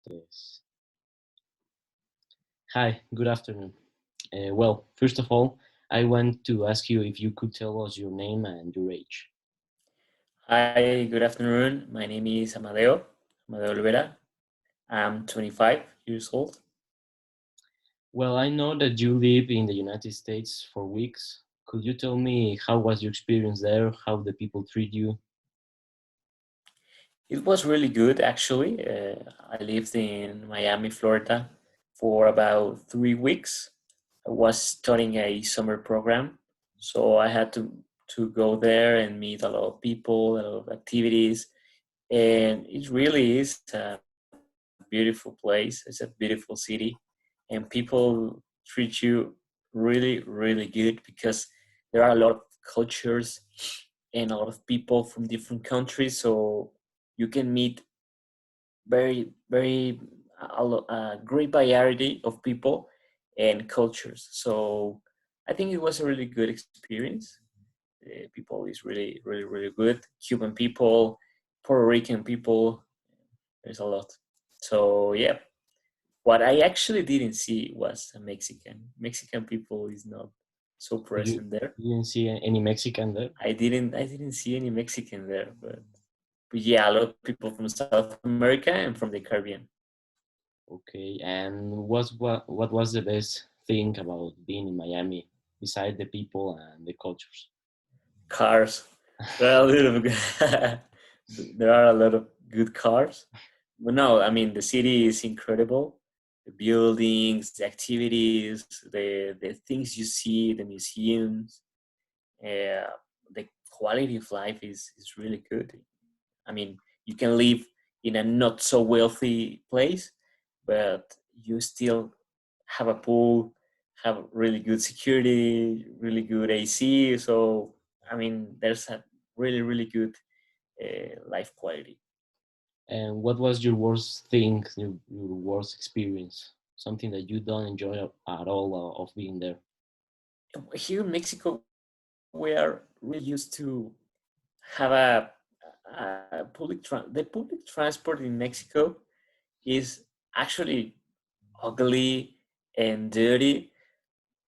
Yes. Hi, good afternoon. Well, first of all, I want to ask you if you could tell us your name and your age. Hi, good afternoon. My name is Amadeo Olvera. I'm 25 years old. Well, I know that you live in the United States for weeks. Could you tell me how was your experience there? How the people treat you? It was really good, actually. I lived in Miami, Florida for about 3 weeks. I was studying a summer program, so I had to go there and meet a lot of people, a lot of activities, and it really is a beautiful place. It's a beautiful city, and people treat you really, really good because there are a lot of cultures and a lot of people from different countries. So you can meet very a great variety of people and cultures. So I think it was a really good experience. People is really, really, really good. Cuban people, Puerto Rican people. There's a lot. So yeah, what I actually didn't see was a Mexican. Mexican people is not so You, present there. you didn't see any Mexican there? I didn't see any Mexican there, but yeah, a lot of people from South America and from the Caribbean. Okay, and what was the best thing about being in Miami, beside the people and the cultures? Cars. There are a little bit, there are a lot of good cars. But no, I mean the city is incredible. The buildings, the activities, the things you see, the museums, uh, the quality of life is really good. I mean, you can live in a not so wealthy place, but you still have a pool, have really good security, really good AC. So, I mean, there's a really, really good life quality. And what was your worst thing, your worst experience? Something that you don't enjoy at all of being there? Here in Mexico, we are really used to have a the public transport in Mexico is actually ugly and dirty,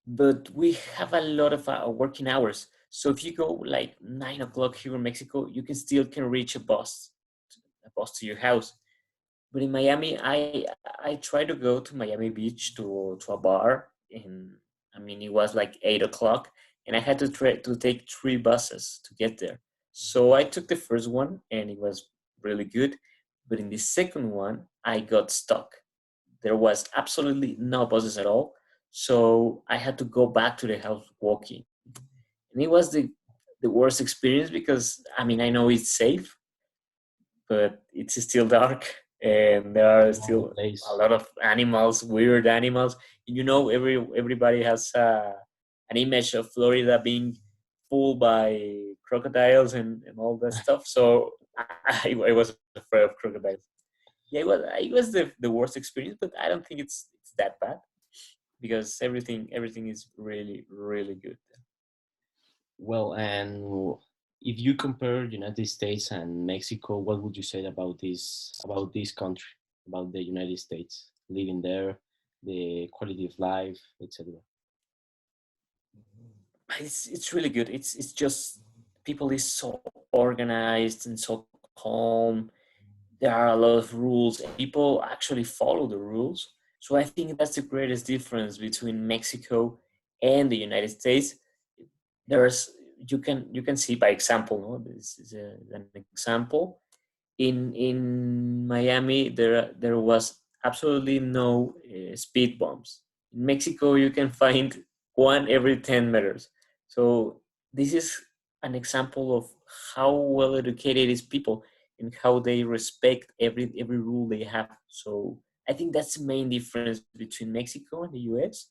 but we have a lot of working hours. So if you go like 9 o'clock here in Mexico, you can reach a bus to your house. But in Miami, I try to go to Miami Beach to a bar, and I mean it was like 8 o'clock, and I had to take 3 buses to get there. So I took the first one, and it was really good. But in the second one, I got stuck. There was absolutely no buses at all. So I had to go back to the house walking. And it was the worst experience because I mean I know it's safe, but it's still dark and there are On the still a place. lot of animals, weird animals. You know, everybody has an image of Florida being full by crocodiles and all that stuff. So I was afraid of crocodiles. Yeah, it was the worst experience, but I don't think it's that bad because everything is really really good. Well, and if you compare United States and Mexico, what would you say about this country, about the United States, living there, the quality of life, etc. It's really good. It's just people is so organized and so calm. There are a lot of rules and people actually follow the rules. So I think that's the greatest difference between Mexico and the United States. There's you can see by example. No, this is an example. In Miami, there was absolutely no speed bumps. In Mexico, you can find one every 10 meters. So this is an example of how well educated is people and how they respect every rule they have. So I think that's the main difference between Mexico and the U.S.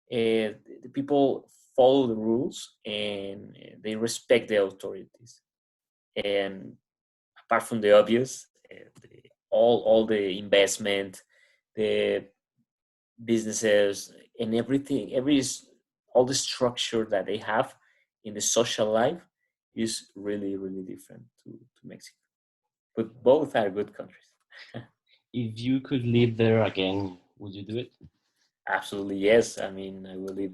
The people follow the rules and they respect the authorities. And apart from the obvious, all the investment, the businesses, and everything, all the structure that they have in the social life is really really different to Mexico. But both are good countries. if you could live there again, would you do it? Absolutely, yes. I mean, I will live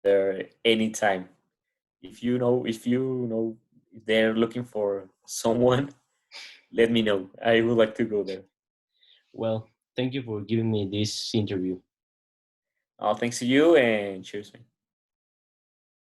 there anytime. If you know if they're looking for someone, let me know. I would like to go there. Well, thank you for giving me this interview. Thanks to you, and cheers, man.